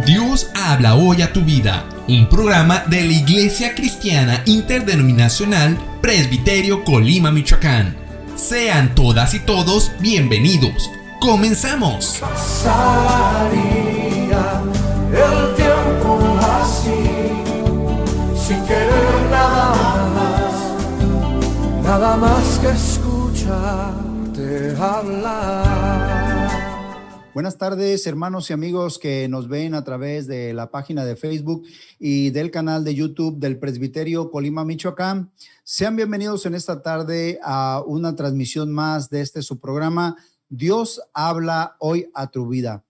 Dios habla hoy a tu vida, un programa de la Iglesia Cristiana Interdenominacional Presbiterio Colima, Michoacán. Sean todas y todos bienvenidos. ¡Comenzamos! Pasaría el tiempo así, sin querer nada más que escucharte hablar. Buenas tardes, hermanos y amigos que nos ven a través de la página de Facebook y del canal de YouTube del Presbiterio Colima, Michoacán. Sean bienvenidos en esta tarde a una transmisión más de su programa, Dios habla hoy a tu vida.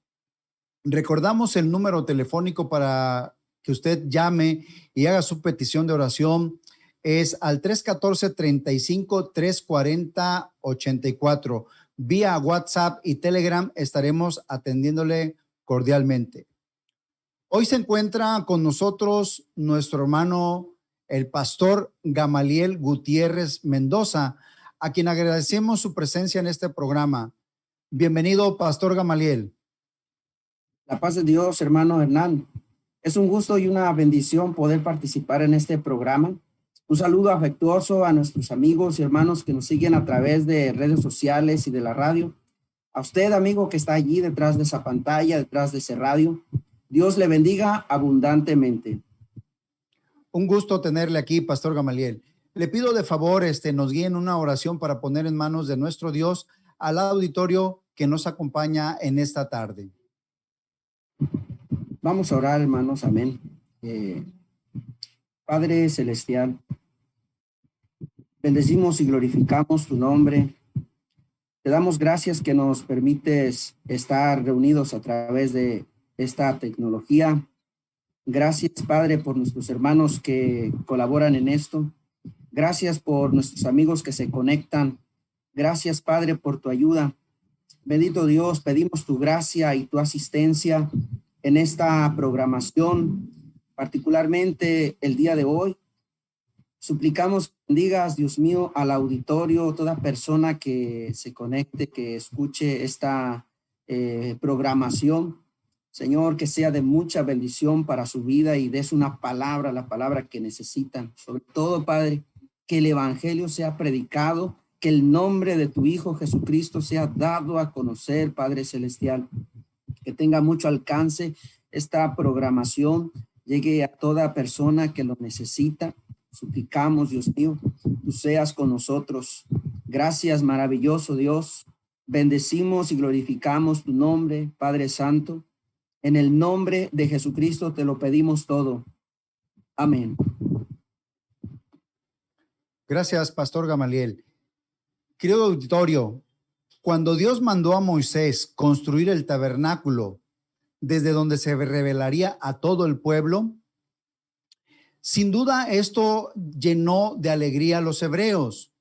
Recordamos el número telefónico para que usted llame y haga su petición de oración. Es al 314-35-340-84. Vía WhatsApp y Telegram estaremos atendiéndole cordialmente. Hoy se encuentra con nosotros nuestro hermano, el pastor Gamaliel Gutiérrez Mendoza, a quien agradecemos su presencia en este programa. Bienvenido, pastor Gamaliel. La paz de Dios, hermano Hernán. Es un gusto y una bendición poder participar en este programa. Un saludo afectuoso a nuestros amigos y hermanos que nos siguen a través de redes sociales y de la radio. A usted, amigo, que está allí detrás de esa pantalla, detrás de ese radio. Dios le bendiga abundantemente. Un gusto tenerle aquí, pastor Gamaliel. Le pido de favor, nos guíen una oración para poner en manos de nuestro Dios al auditorio que nos acompaña en esta tarde. Vamos a orar, hermanos. Amén. Padre Celestial, bendecimos y glorificamos tu nombre. Te damos gracias que nos permites estar reunidos a través de esta tecnología. Gracias, Padre, por nuestros hermanos que colaboran en esto. Gracias por nuestros amigos que se conectan. Gracias, Padre, por tu ayuda. Bendito Dios, pedimos tu gracia y tu asistencia en esta programación, particularmente el día de hoy. Suplicamos que bendigas, Dios mío, al auditorio, toda persona que se conecte, que escuche esta programación. Señor, que sea de mucha bendición para su vida y des una palabra, la palabra que necesitan. Sobre todo, Padre, que el evangelio sea predicado, que el nombre de tu Hijo Jesucristo sea dado a conocer, Padre Celestial. Que tenga mucho alcance esta programación, llegue a toda persona que lo necesita. Suplicamos, Dios mío, tú seas con nosotros. Gracias, maravilloso Dios. Bendecimos y glorificamos tu nombre, Padre Santo. En el nombre de Jesucristo te lo pedimos todo. Amén. Gracias, pastor Gamaliel. Querido auditorio, cuando Dios mandó a Moisés construir el tabernáculo, desde donde se revelaría a todo el pueblo, sin duda esto llenó de alegría a los hebreos,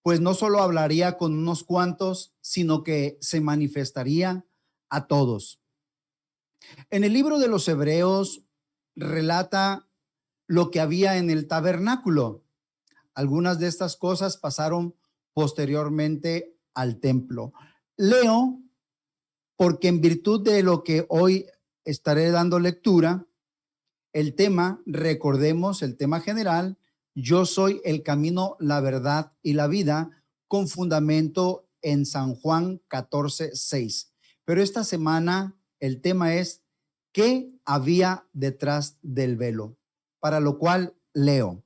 pues no solo hablaría con unos cuantos, sino que se manifestaría a todos. En el libro de los Hebreos relata lo que había en el tabernáculo. Algunas de estas cosas pasaron posteriormente al templo. Leo porque en virtud de lo que hoy estaré dando lectura, el tema, recordemos el tema general, yo soy el camino, la verdad y la vida, con fundamento en San Juan 14:6. Pero esta semana el tema es ¿qué había detrás del velo? Para lo cual leo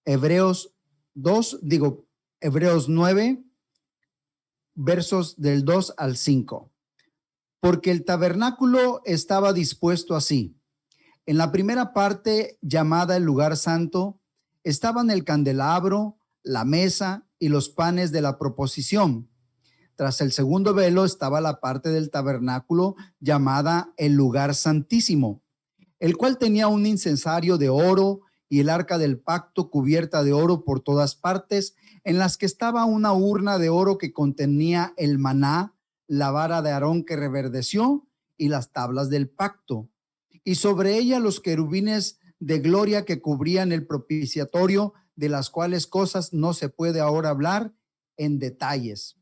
Hebreos 9, versos del 2 al 5. Porque el tabernáculo estaba dispuesto así. En la primera parte, llamada el lugar santo, estaban el candelabro, la mesa y los panes de la proposición. Tras el segundo velo estaba la parte del tabernáculo llamada el lugar santísimo, el cual tenía un incensario de oro y el arca del pacto cubierta de oro por todas partes, en las que estaba una urna de oro que contenía el maná, la vara de Aarón que reverdeció y las tablas del pacto. Y sobre ella los querubines de gloria que cubrían el propiciatorio, de las cuales cosas no se puede ahora hablar en detalles.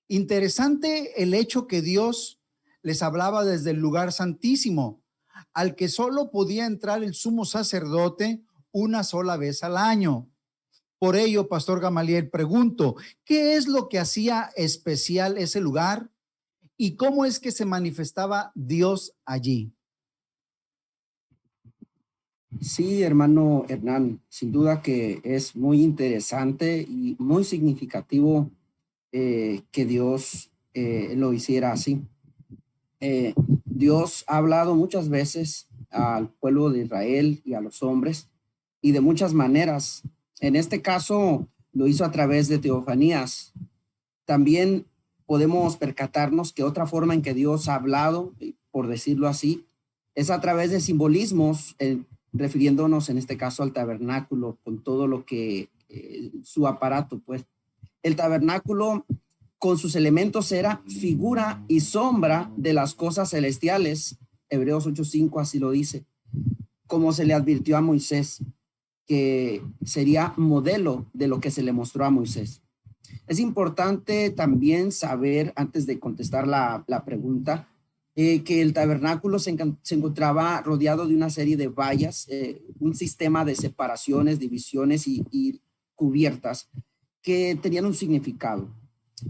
Interesante el hecho que Dios les hablaba desde el lugar santísimo, al que solo podía entrar el sumo sacerdote una sola vez al año. Por ello, Pastor Gamaliel, pregunto, ¿qué es lo que hacía especial ese lugar y cómo es que se manifestaba Dios allí? Sí, hermano Hernán, sin duda que es muy interesante y muy significativo que Dios lo hiciera así. Dios ha hablado muchas veces al pueblo de Israel y a los hombres y de muchas maneras. En este caso lo hizo a través de teofanías. También podemos percatarnos que otra forma en que Dios ha hablado, por decirlo así, es a través de simbolismos, refiriéndonos en este caso al tabernáculo con todo lo que su aparato, pues. El tabernáculo con sus elementos era figura y sombra de las cosas celestiales. Hebreos 8:5 así lo dice, como se le advirtió a Moisés, que sería modelo de lo que se le mostró a Moisés. Es importante también saber, antes de contestar la pregunta, que el tabernáculo se encontraba rodeado de una serie de vallas, un sistema de separaciones, divisiones y cubiertas que tenían un significado.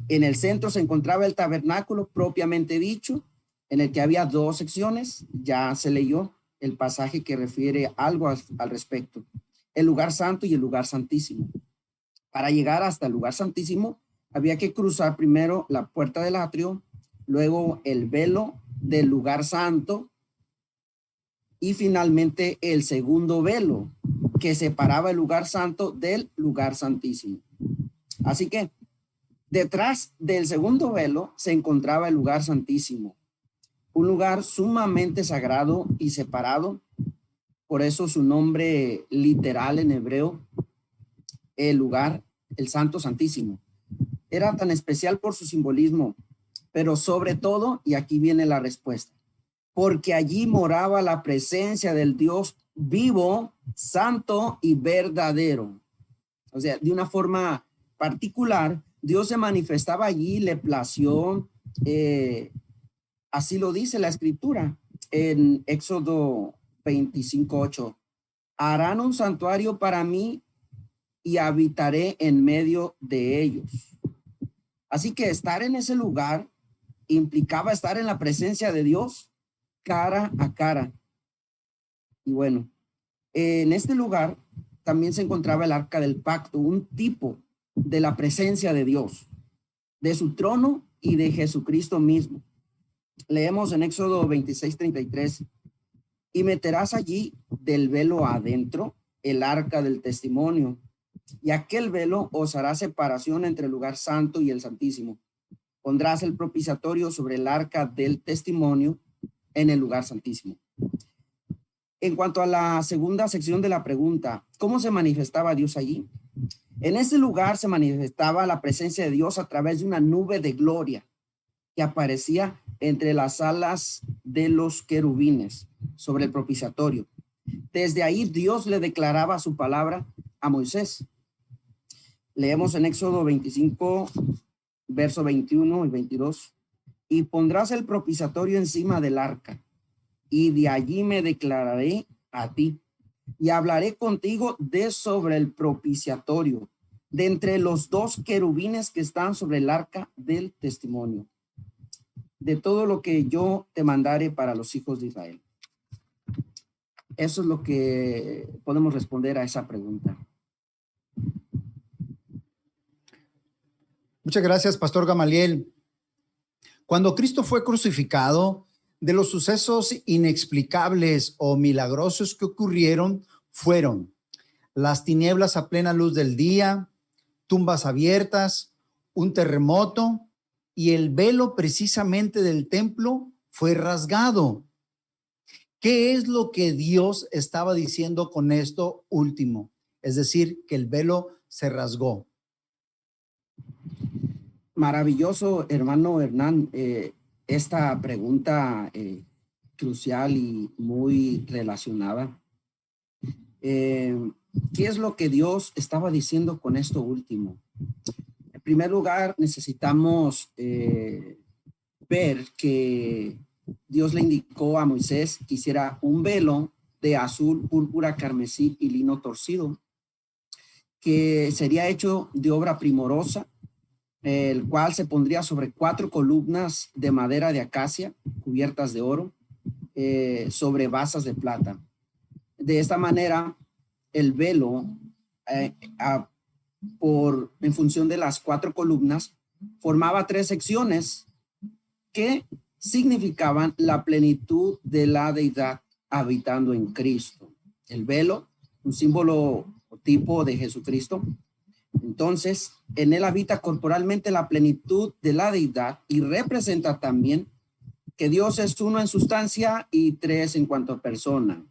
En el centro se encontraba el tabernáculo propiamente dicho, en el que había dos secciones. Ya se leyó el pasaje que refiere algo al respecto. El lugar santo y el lugar santísimo. Para llegar hasta el lugar santísimo había que cruzar primero la puerta del atrio, luego el velo del lugar santo y finalmente el segundo velo que separaba el lugar santo del lugar santísimo. Así que detrás del segundo velo se encontraba el lugar santísimo, un lugar sumamente sagrado y separado. Por eso su nombre literal en hebreo, el lugar, el Santo Santísimo. Era tan especial por su simbolismo, pero sobre todo, y aquí viene la respuesta, porque allí moraba la presencia del Dios vivo, santo y verdadero. O sea, de una forma particular, Dios se manifestaba allí, le plació, así lo dice la escritura en Éxodo 25:8. Harán un santuario para mí y habitaré en medio de ellos. Así que estar en ese lugar implicaba estar en la presencia de Dios cara a cara. Y bueno, en este lugar también se encontraba el arca del pacto, un tipo de la presencia de Dios, de su trono y de Jesucristo mismo. Leemos en Éxodo 26:33, y meterás allí del velo adentro el arca del testimonio, y aquel velo os hará separación entre el lugar santo y el santísimo. Pondrás el propiciatorio sobre el arca del testimonio en el lugar santísimo. En cuanto a la segunda sección de la pregunta, ¿cómo se manifestaba Dios allí? En ese lugar se manifestaba la presencia de Dios a través de una nube de gloria que aparecía entre las alas de los querubines sobre el propiciatorio. Desde ahí Dios le declaraba su palabra a Moisés. Leemos en Éxodo 25, verso 21 y 22. Y pondrás el propiciatorio encima del arca, y de allí me declararé a ti, y hablaré contigo de sobre el propiciatorio, de entre los dos querubines que están sobre el arca del testimonio, de todo lo que yo te mandare para los hijos de Israel. Eso es lo que podemos responder a esa pregunta. Muchas gracias, Pastor Gamaliel. Cuando Cristo fue crucificado, de los sucesos inexplicables o milagrosos que ocurrieron fueron las tinieblas a plena luz del día, tumbas abiertas, un terremoto, y el velo precisamente del templo fue rasgado. ¿Qué es lo que Dios estaba diciendo con esto último? Es decir, que el velo se rasgó. Maravilloso, hermano Hernán, esta pregunta crucial y muy relacionada. ¿Qué es lo que Dios estaba diciendo con esto último? primer lugar, necesitamos ver que Dios le indicó a Moisés que hiciera un velo de azul, púrpura, carmesí y lino torcido, que sería hecho de obra primorosa, el cual se pondría sobre 4 columnas de madera de acacia cubiertas de oro, sobre basas de plata. De esta manera, el velo, en función de las 4 columnas, formaba 3 secciones que significaban la plenitud de la deidad habitando en Cristo. El velo, un símbolo o tipo de Jesucristo. Entonces, en él habita corporalmente la plenitud de la deidad y representa también que Dios es uno en sustancia y 3 en cuanto a persona.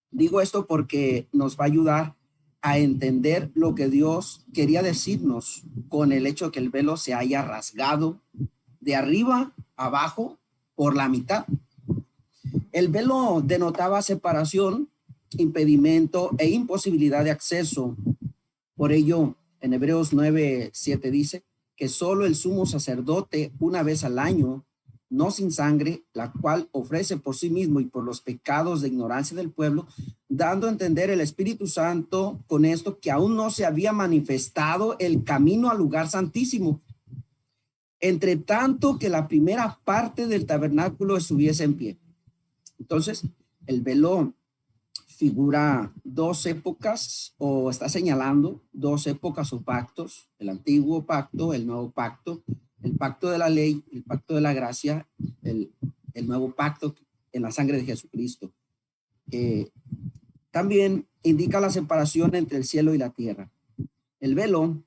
Digo esto porque nos va a ayudar a entender lo que Dios quería decirnos con el hecho de que el velo se haya rasgado de arriba a abajo por la mitad. El velo denotaba separación, impedimento e imposibilidad de acceso. Por ello, en Hebreos 9:7 dice que solo el sumo sacerdote una vez al año, no sin sangre, la cual ofrece por sí mismo y por los pecados de ignorancia del pueblo, dando a entender el Espíritu Santo con esto que aún no se había manifestado el camino al lugar santísimo, entre tanto que la primera parte del tabernáculo estuviese en pie. Entonces, el velo figura 2 épocas, o está señalando 2 épocas o pactos: el antiguo pacto, el nuevo pacto, el pacto de la ley, el pacto de la gracia, el nuevo pacto en la sangre de Jesucristo. También indica la separación entre el cielo y la tierra. El velo,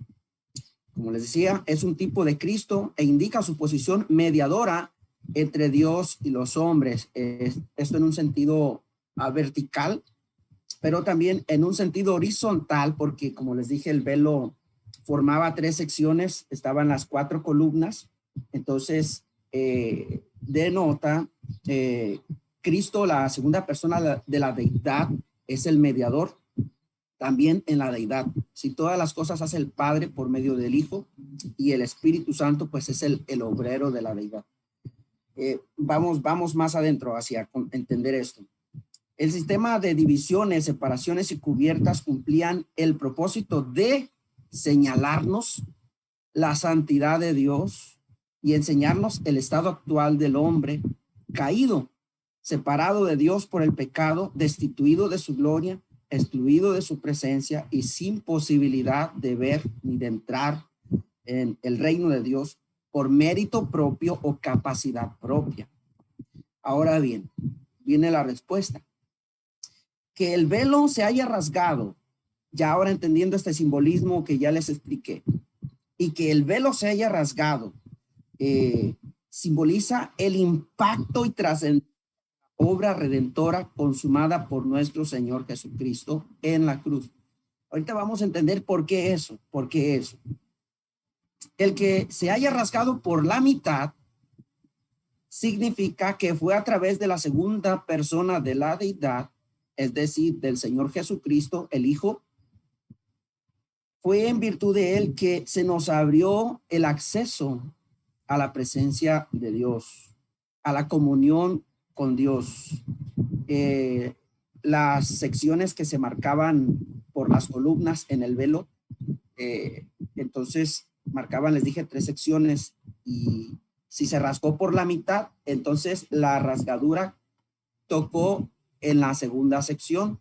como les decía, es un tipo de Cristo e indica su posición mediadora entre Dios y los hombres. Esto en un sentido vertical, pero también en un sentido horizontal, porque como les dije, el velo formaba 3 secciones, estaban las 4 columnas. Entonces denota Cristo, la segunda persona de la deidad, es el mediador también en la deidad. Si todas las cosas hace el Padre por medio del Hijo, y el Espíritu Santo pues es el obrero de la deidad. Vamos más adentro hacia entender esto. El sistema de divisiones, separaciones y cubiertas cumplían el propósito de señalarnos la santidad de Dios y enseñarnos el estado actual del hombre caído, separado de Dios por el pecado, destituido de su gloria, excluido de su presencia y sin posibilidad de ver ni de entrar en el reino de Dios por mérito propio o capacidad propia. Ahora bien, viene la respuesta. Que el velo se haya rasgado, ya ahora entendiendo este simbolismo que ya les expliqué, y que el velo se haya rasgado, simboliza el impacto y trascendencia de la obra redentora consumada por nuestro Señor Jesucristo en la cruz. Ahorita vamos a entender por qué eso. El que se haya rasgado por la mitad significa que fue a través de la segunda persona de la deidad, es decir, del Señor Jesucristo, el Hijo. Fue en virtud de él que se nos abrió el acceso a la presencia de Dios, a la comunión con Dios. Las secciones que se marcaban por las columnas en el velo, entonces marcaban, les dije, 3 secciones, y si se rasgó por la mitad, entonces la rasgadura tocó en la segunda sección,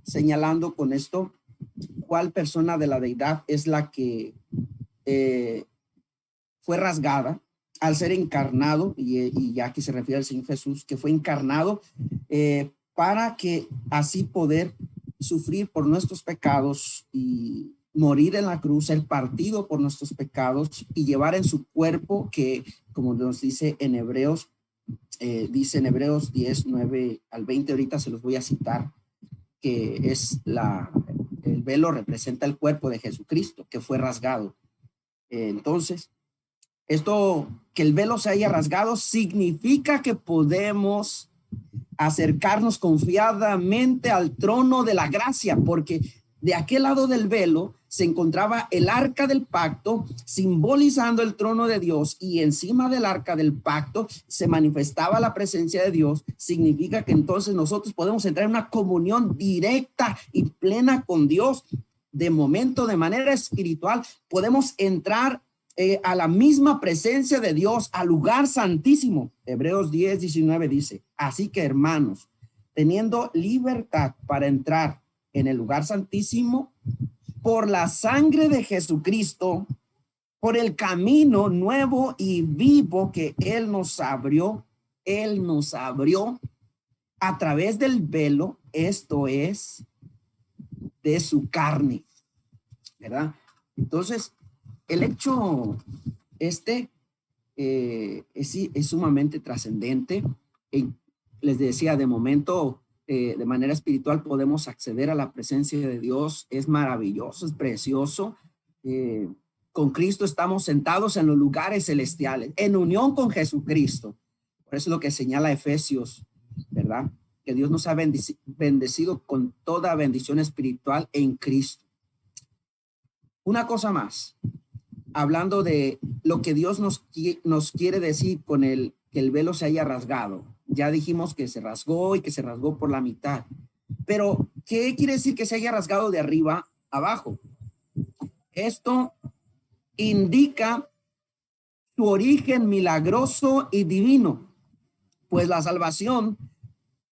señalando con esto cuál persona de la deidad es la que fue rasgada al ser encarnado, y ya aquí se refiere al Señor Jesús, que fue encarnado para que así poder sufrir por nuestros pecados y morir en la cruz, ser partido por nuestros pecados y llevar en su cuerpo, que como nos dice en Hebreos, dice en Hebreos 10, 9 al 20, ahorita se los voy a citar, que es el velo representa el cuerpo de Jesucristo que fue rasgado. Entonces, esto, que el velo se haya rasgado, significa que podemos acercarnos confiadamente al trono de la gracia, porque de aquel lado del velo se encontraba el arca del pacto, simbolizando el trono de Dios, y encima del arca del pacto se manifestaba la presencia de Dios. Significa que entonces nosotros podemos entrar en una comunión directa y plena con Dios. De momento, de manera espiritual, podemos entrar a la misma presencia de Dios, al lugar santísimo. Hebreos 10:19 dice: así que, hermanos, teniendo libertad para entrar en el lugar santísimo por la sangre de Jesucristo, por el camino nuevo y vivo que Él nos abrió a través del velo, esto es, de su carne, ¿verdad? Entonces, el hecho es sumamente trascendente. Les decía, de momento, de manera espiritual podemos acceder a la presencia de Dios. Es maravilloso, es precioso. Con Cristo estamos sentados en los lugares celestiales, en unión con Jesucristo. Por eso es lo que señala Efesios, ¿verdad? Que Dios nos ha bendecido con toda bendición espiritual en Cristo. Una cosa más, hablando de lo que Dios nos quiere decir con que el velo se haya rasgado. Ya dijimos que se rasgó y que se rasgó por la mitad. Pero, ¿qué quiere decir que se haya rasgado de arriba a abajo? Esto indica su origen milagroso y divino, pues la salvación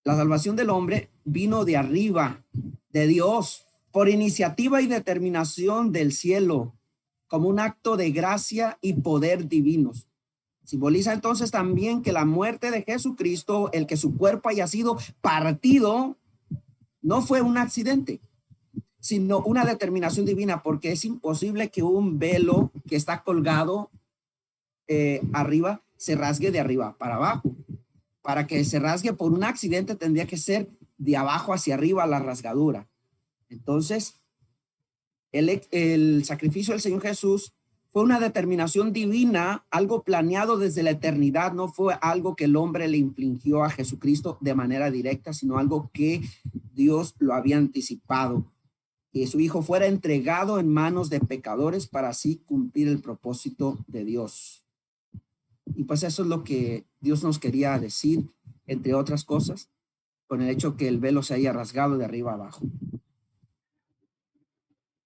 del hombre vino de arriba, de Dios, por iniciativa y determinación del cielo, como un acto de gracia y poder divinos. Simboliza entonces también que la muerte de Jesucristo, el que su cuerpo haya sido partido, no fue un accidente, sino una determinación divina, porque es imposible que un velo que está colgado arriba se rasgue de arriba para abajo. Para que se rasgue por un accidente tendría que ser de abajo hacia arriba la rasgadura. Entonces, el sacrificio del Señor Jesús fue una determinación divina, algo planeado desde la eternidad. No fue algo que el hombre le infligió a Jesucristo de manera directa, sino algo que Dios lo había anticipado, que su Hijo fuera entregado en manos de pecadores para así cumplir el propósito de Dios. Y pues eso es lo que Dios nos quería decir, entre otras cosas, con el hecho que el velo se haya rasgado de arriba a abajo.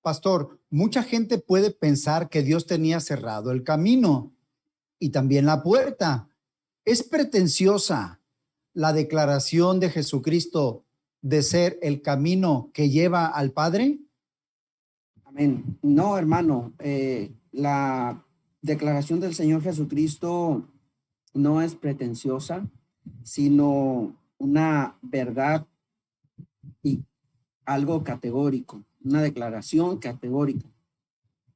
Pastor, mucha gente puede pensar que Dios tenía cerrado el camino y también la puerta. ¿Es pretenciosa la declaración de Jesucristo de ser el camino que lleva al Padre? Amén. No, hermano, la declaración del Señor Jesucristo no es pretenciosa, sino una verdad y algo categórico, una declaración categórica.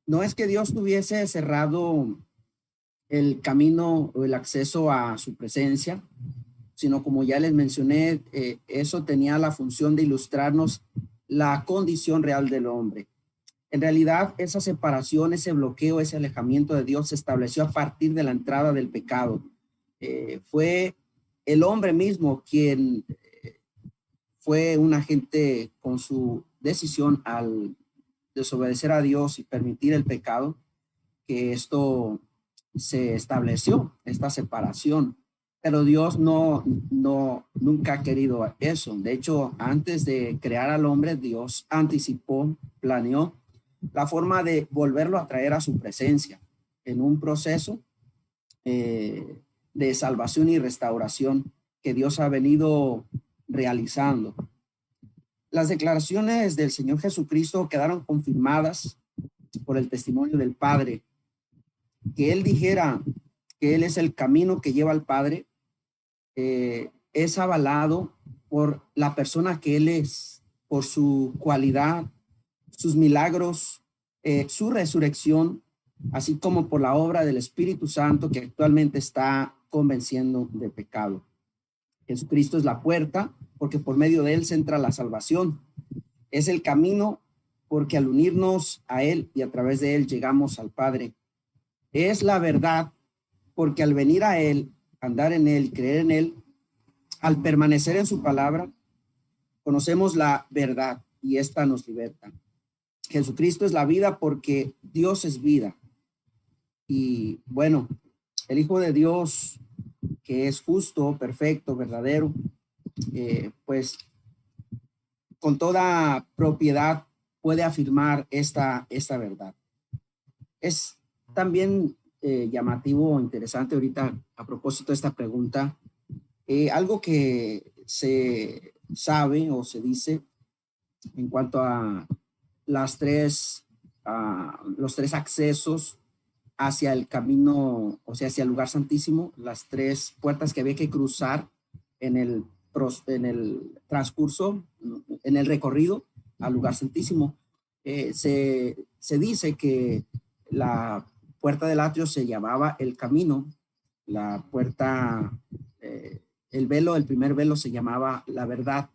No es que Dios tuviese cerrado el camino o el acceso a su presencia, sino, como ya les mencioné, eso tenía la función de ilustrarnos la condición real del hombre. En realidad, esa separación, ese bloqueo, ese alejamiento de Dios se estableció a partir de la entrada del pecado. Fue el hombre mismo quien fue un agente con su decisión al desobedecer a Dios y permitir el pecado, que esto se estableció, esta separación. Pero Dios nunca ha querido eso. De hecho, antes de crear al hombre, Dios anticipó, planeó la forma de volverlo a traer a su presencia en un proceso de salvación y restauración que Dios ha venido realizando. Las declaraciones del Señor Jesucristo quedaron confirmadas por el testimonio del Padre. Que Él dijera que Él es el camino que lleva al Padre, es avalado por la persona que Él es, por su cualidad, sus milagros, su resurrección, así como por la obra del Espíritu Santo que actualmente está convenciendo de pecado. Jesucristo es la puerta, porque por medio de Él se entra la salvación. Es el camino, porque al unirnos a Él y a través de Él llegamos al Padre. Es la verdad, porque al venir a Él, andar en Él, creer en Él, al permanecer en su palabra, conocemos la verdad y esta nos liberta. Jesucristo es la vida porque Dios es vida. Y bueno, el Hijo de Dios, que es justo, perfecto, verdadero, pues con toda propiedad puede afirmar esta verdad. Es también llamativo o interesante ahorita a propósito de esta pregunta, algo que se sabe o se dice en cuanto a los tres accesos hacia el camino, o sea, hacia el lugar santísimo, las tres puertas que había que cruzar en el transcurso, en el recorrido al lugar santísimo. Se dice que la puerta del atrio se llamaba el camino, la puerta, el primer velo se llamaba la verdad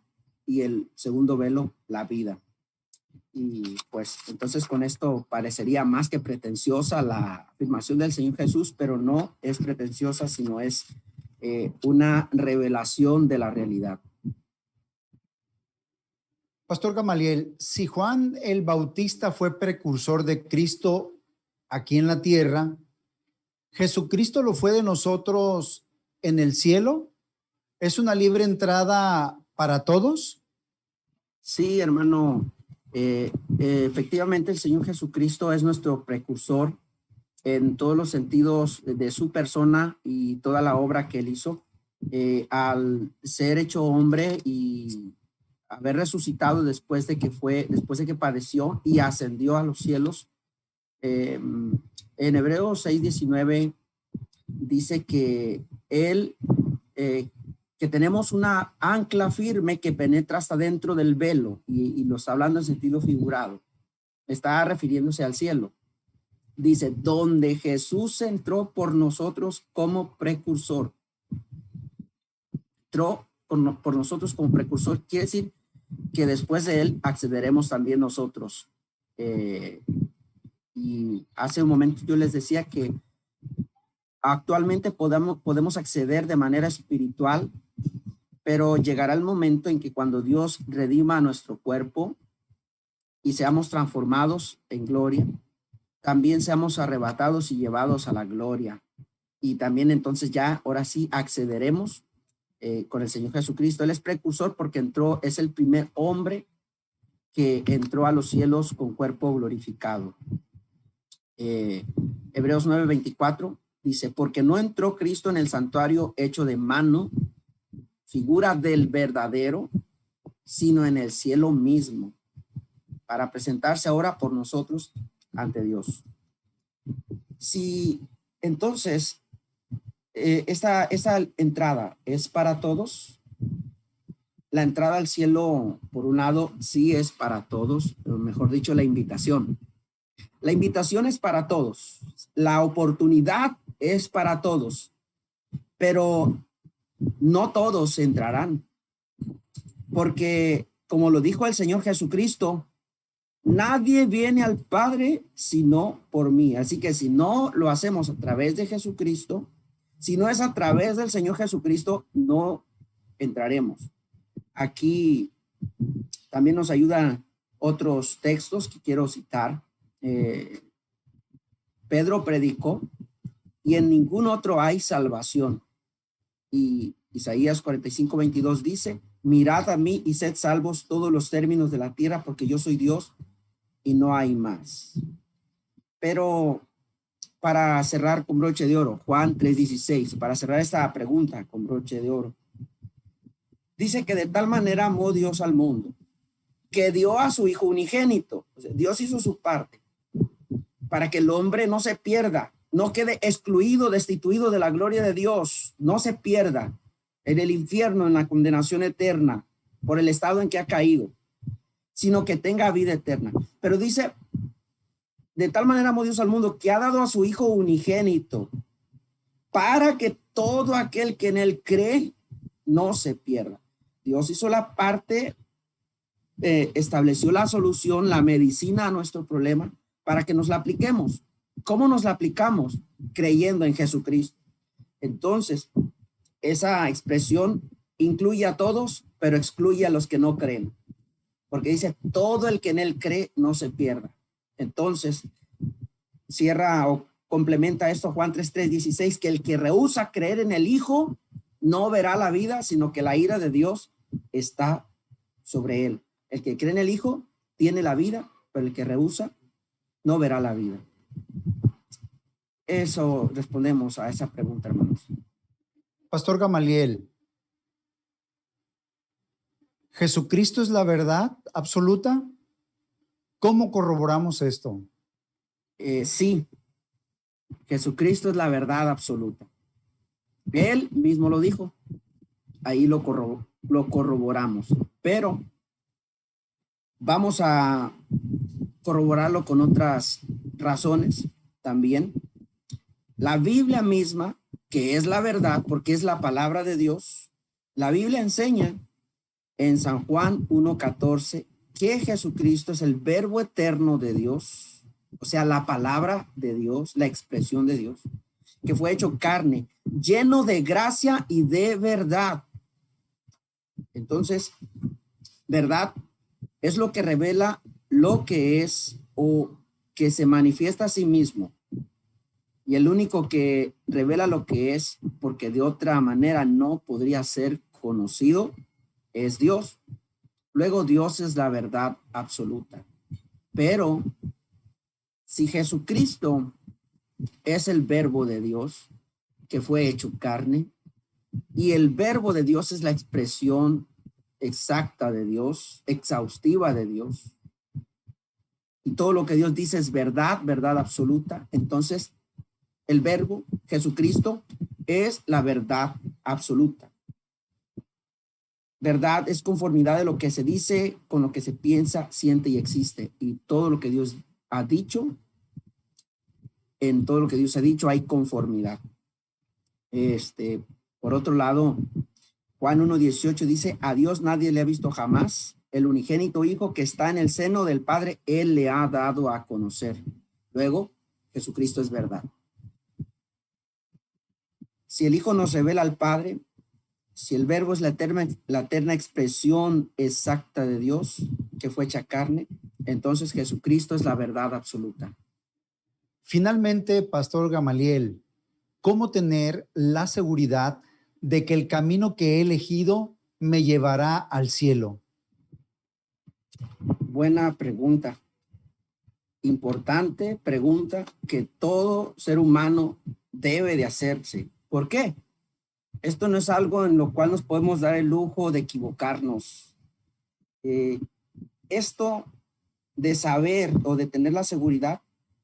y el segundo velo la vida. Y pues entonces con esto parecería más que pretenciosa la afirmación del Señor Jesús, pero no es pretenciosa, sino es una revelación de la realidad. Pastor Gamaliel, si Juan el Bautista fue precursor de Cristo aquí en la tierra, ¿Jesucristo lo fue de nosotros en el cielo? ¿Es una libre entrada para todos? Sí, hermano. Efectivamente, el Señor Jesucristo es nuestro precursor en todos los sentidos de su persona y toda la obra que él hizo. Al ser hecho hombre y haber resucitado después de que padeció y ascendió a los cielos, en Hebreos 6:19 dice que él, que tenemos una ancla firme que penetra hasta dentro del velo, y lo está hablando en sentido figurado, está refiriéndose al cielo. Dice, donde Jesús entró por nosotros como precursor. Entró por nosotros como precursor, quiere decir que después de él accederemos también nosotros. Y hace un momento yo les decía que actualmente podemos acceder de manera espiritual, pero llegará el momento en que cuando Dios redima nuestro cuerpo y seamos transformados en gloria, también seamos arrebatados y llevados a la gloria. Y también entonces ya, ahora sí, accederemos con el Señor Jesucristo. Él es precursor porque es el primer hombre que entró a los cielos con cuerpo glorificado. Hebreos 9:24 dice, porque no entró Cristo en el santuario hecho de mano, figura del verdadero, sino en el cielo mismo, para presentarse ahora por nosotros ante Dios. Si entonces esta entrada es para todos, la entrada al cielo, por un lado, sí es para todos, o mejor dicho, la invitación. La invitación es para todos, la oportunidad es para todos, pero no todos entrarán, porque como lo dijo el Señor Jesucristo, nadie viene al Padre sino por mí. Así que si no lo hacemos a través de Jesucristo, si no es a través del Señor Jesucristo, no entraremos. Aquí también nos ayudan otros textos que quiero citar. Pedro predicó y en ningún otro hay salvación. Y Isaías 45:22 dice, mirad a mí y sed salvos todos los términos de la tierra, porque yo soy Dios y no hay más. Pero para cerrar con broche de oro, Juan 3:16, para cerrar esta pregunta con broche de oro, dice que de tal manera amó Dios al mundo, que dio a su Hijo unigénito. O sea, Dios hizo su parte para que el hombre no se pierda, no quede excluido, destituido de la gloria de Dios, no se pierda en el infierno, en la condenación eterna por el estado en que ha caído, sino que tenga vida eterna. Pero dice, de tal manera amó Dios al mundo que ha dado a su Hijo unigénito para que todo aquel que en él cree no se pierda. Dios hizo la parte, estableció la solución, la medicina a nuestro problema para que nos la apliquemos. ¿Cómo nos la aplicamos? Creyendo en Jesucristo. Entonces, esa expresión incluye a todos, pero excluye a los que no creen. porque dice, todo el que en él cree no se pierda. Entonces, cierra o complementa esto Juan 3:16, que el que rehúsa creer en el Hijo no verá la vida, sino que la ira de Dios está sobre él. El que cree en el Hijo tiene la vida, pero el que rehúsa no verá la vida. Eso respondemos a esa pregunta, hermanos. Pastor Gamaliel, ¿Jesucristo es la verdad absoluta? ¿Cómo corroboramos esto? Sí, Jesucristo es la verdad absoluta. Él mismo lo dijo. Ahí lo corroboramos. Pero vamos a corroborarlo con otras razones también. La Biblia misma, que es la verdad, porque es la palabra de Dios, la Biblia enseña en San Juan 1:14 que Jesucristo es el verbo eterno de Dios, o sea, la palabra de Dios, la expresión de Dios, que fue hecho carne, lleno de gracia y de verdad. Entonces, verdad es lo que revela lo que es o que se manifiesta a sí mismo. Y el único que revela lo que es, porque de otra manera no podría ser conocido, es Dios. Luego Dios es la verdad absoluta. Pero si Jesucristo es el verbo de Dios que fue hecho carne, y el verbo de Dios es la expresión exacta de Dios, exhaustiva de Dios, y todo lo que Dios dice es verdad, verdad absoluta, entonces el verbo, Jesucristo, es la verdad absoluta. Verdad es conformidad de lo que se dice con lo que se piensa, siente y existe. Y todo lo que Dios ha dicho, en todo lo que Dios ha dicho hay conformidad. Por otro lado, Juan 1:18 dice, a Dios nadie le ha visto jamás. El unigénito Hijo que está en el seno del Padre, Él le ha dado a conocer. Luego, Jesucristo es verdad. Si el Hijo nos revela al Padre, si el verbo es la eterna expresión exacta de Dios que fue hecha carne, entonces Jesucristo es la verdad absoluta. Finalmente, Pastor Gamaliel, ¿cómo tener la seguridad de que el camino que he elegido me llevará al cielo? Buena pregunta. Importante pregunta que todo ser humano debe de hacerse. ¿Por qué? Esto no es algo en lo cual nos podemos dar el lujo de equivocarnos. Esto de saber o de tener la seguridad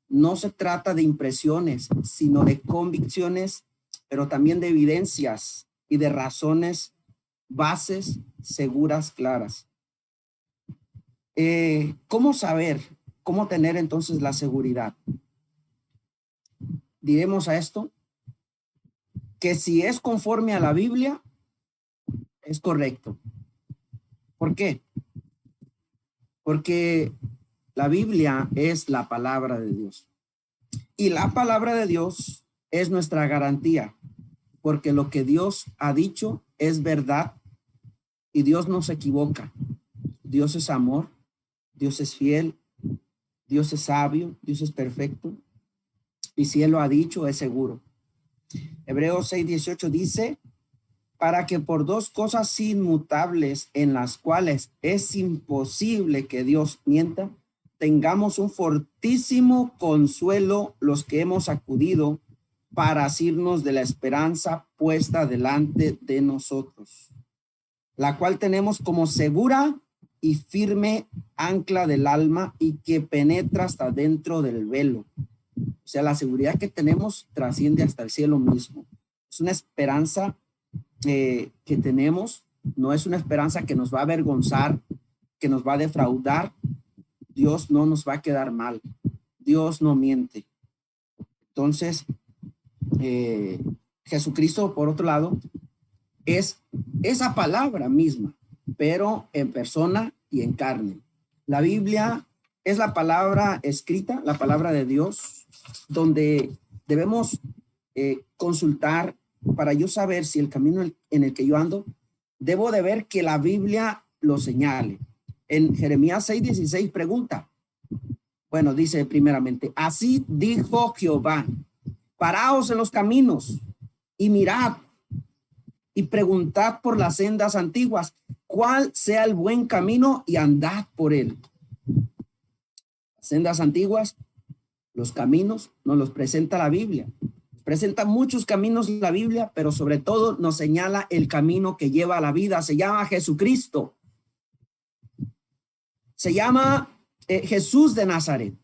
no se trata de impresiones, sino de convicciones, pero también de evidencias y de razones, bases seguras, claras. ¿Cómo saber? ¿Cómo tener entonces la seguridad? Diremos a esto que si es conforme a la Biblia, es correcto. ¿Por qué? Porque la Biblia es la palabra de Dios. Y la palabra de Dios es nuestra garantía, porque lo que Dios ha dicho es verdad y Dios no se equivoca. Dios es amor, Dios es fiel, Dios es sabio, Dios es perfecto. Y si Él lo ha dicho, es seguro. Hebreos 6:18 dice, para que por dos cosas inmutables en las cuales es imposible que Dios mienta, tengamos un fortísimo consuelo los que hemos acudido para asirnos de la esperanza puesta delante de nosotros, la cual tenemos como segura y firme ancla del alma y que penetra hasta dentro del velo. O sea, la seguridad que tenemos trasciende hasta el cielo mismo. Es una esperanza que tenemos, no es una esperanza que nos va a avergonzar, que nos va a defraudar. Dios no nos va a quedar mal. Dios no miente. Entonces, Jesucristo, por otro lado, es esa palabra misma, pero en persona y en carne. La Biblia es la palabra escrita, la palabra de Dios, donde debemos consultar para yo saber si el camino en el que yo ando, debo de ver que la Biblia lo señale. En Jeremías 6:16 pregunta. Bueno, dice primeramente, así dijo Jehová, paraos en los caminos y mirad y preguntad por las sendas antiguas, cuál sea el buen camino y andad por él. Las sendas antiguas, los caminos, nos los presenta la Biblia. Presenta muchos caminos la Biblia, pero sobre todo nos señala el camino que lleva a la vida. Se llama Jesucristo. Se llama Jesús de Nazaret.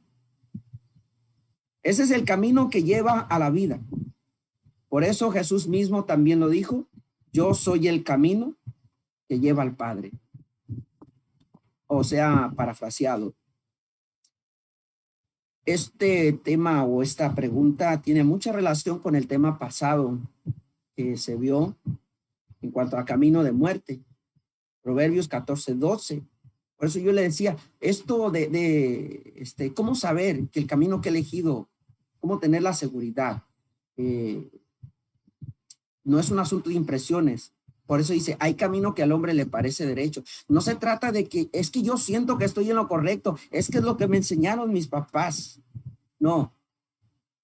Ese es el camino que lleva a la vida. Por eso Jesús mismo también lo dijo, yo soy el camino que lleva al Padre. O sea, parafraseado. Este tema o esta pregunta tiene mucha relación con el tema pasado que se vio en cuanto a camino de muerte. Proverbios 14:12. Por eso yo le decía, esto cómo saber que el camino que he elegido, cómo tener la seguridad, no es un asunto de impresiones. Por eso dice, hay camino que al hombre le parece derecho. No se trata de que, es que yo siento que estoy en lo correcto, es que es lo que me enseñaron mis papás. No,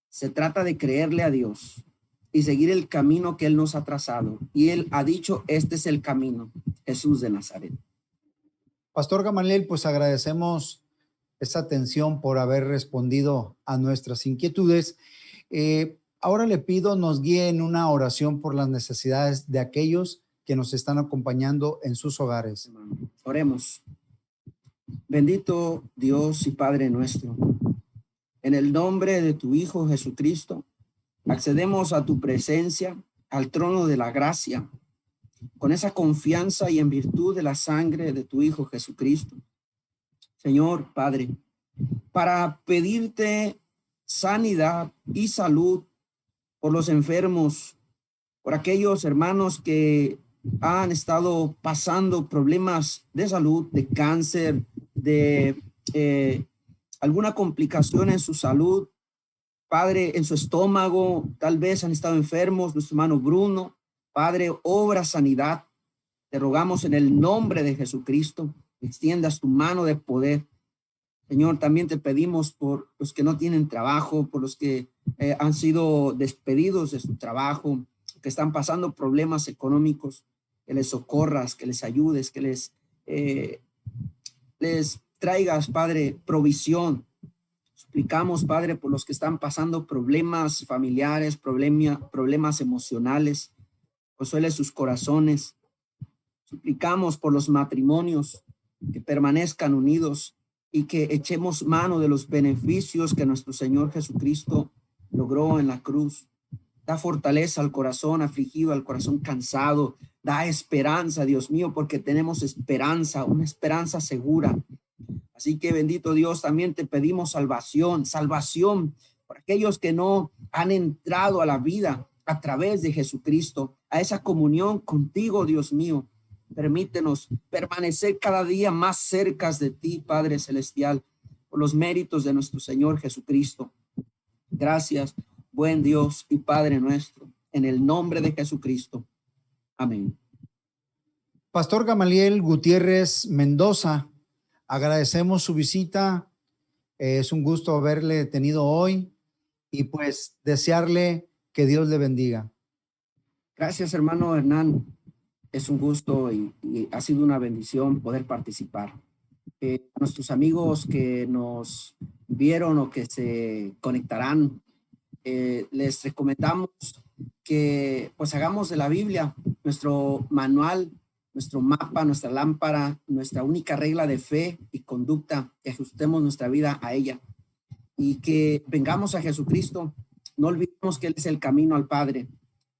se trata de creerle a Dios y seguir el camino que Él nos ha trazado. Y Él ha dicho, este es el camino, Jesús de Nazaret. Pastor Gamaliel, pues agradecemos esta atención por haber respondido a nuestras inquietudes. Ahora le pido nos guíe en una oración por las necesidades de aquellos que nos están acompañando en sus hogares. Oremos. Bendito Dios y Padre nuestro, en el nombre de tu Hijo Jesucristo, accedemos a tu presencia, al trono de la gracia, con esa confianza y en virtud de la sangre de tu Hijo Jesucristo. Señor Padre, para pedirte sanidad y salud por los enfermos, por aquellos hermanos que han estado pasando problemas de salud, de cáncer, de alguna complicación en su salud, Padre, en su estómago, tal vez han estado enfermos, nuestro hermano Bruno, Padre, obra sanidad. Te rogamos en el nombre de Jesucristo, extiendas tu mano de poder. Señor, también te pedimos por los que no tienen trabajo, por los que han sido despedidos de su trabajo, que están pasando problemas económicos, que les socorras, que les ayudes, que les traigas, Padre, provisión. Suplicamos, Padre, por los que están pasando problemas familiares, problemas emocionales. Consuele sus corazones. Suplicamos por los matrimonios que permanezcan unidos y que echemos mano de los beneficios que nuestro Señor Jesucristo logró en la cruz. Da fortaleza al corazón afligido, al corazón cansado. Da esperanza, Dios mío, porque tenemos esperanza, una esperanza segura. Así que bendito Dios, también te pedimos salvación por aquellos que no han entrado a la vida a través de Jesucristo, a esa comunión contigo, Dios mío. Permítenos permanecer cada día más cerca de ti, Padre Celestial, por los méritos de nuestro Señor Jesucristo. Gracias, buen Dios y Padre nuestro, en el nombre de Jesucristo. Amén. Pastor Gamaliel Gutiérrez Mendoza, agradecemos su visita. Es un gusto haberle tenido hoy y pues desearle que Dios le bendiga. Gracias, hermano Hernán. Es un gusto y ha sido una bendición poder participar. A nuestros amigos que nos vieron o que se conectarán, les recomendamos que pues hagamos de la Biblia nuestro manual, nuestro mapa, nuestra lámpara, nuestra única regla de fe y conducta, que ajustemos nuestra vida a ella y que vengamos a Jesucristo. No olvidemos que Él es el camino al Padre.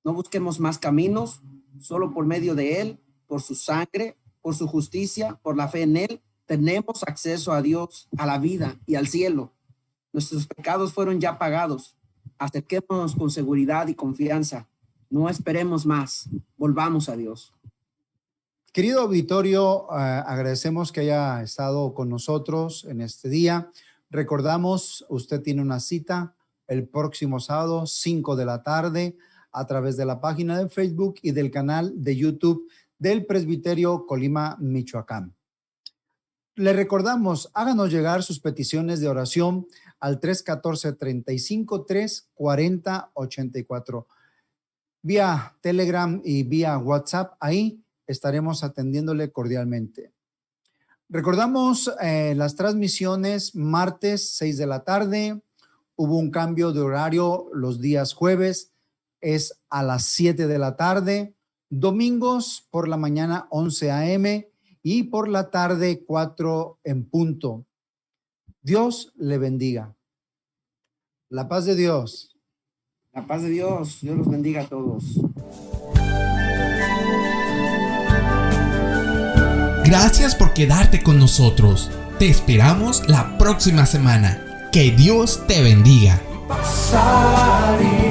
No busquemos más caminos, solo por medio de Él, por su sangre, por su justicia, por la fe en Él, tenemos acceso a Dios, a la vida y al cielo. Nuestros pecados fueron ya pagados. Acerquémonos con seguridad y confianza. No esperemos más. Volvamos a Dios. Querido auditorio, agradecemos que haya estado con nosotros en este día. Recordamos, usted tiene una cita el próximo sábado, 5 de la tarde, a través de la página de Facebook y del canal de YouTube del Presbiterio Colima, Michoacán. Le recordamos, háganos llegar sus peticiones de oración al 314-353-4084. Vía Telegram y vía WhatsApp, ahí estaremos atendiéndole cordialmente. Recordamos las transmisiones martes 6 de la tarde. Hubo un cambio de horario los días jueves, es a las 7 de la tarde. Domingos por la mañana 11 a.m. y por la tarde 4 en punto. Dios le bendiga. La paz de Dios. La paz de Dios. Dios los bendiga a todos. Gracias por quedarte con nosotros. Te esperamos la próxima semana. Que Dios te bendiga. Pasaría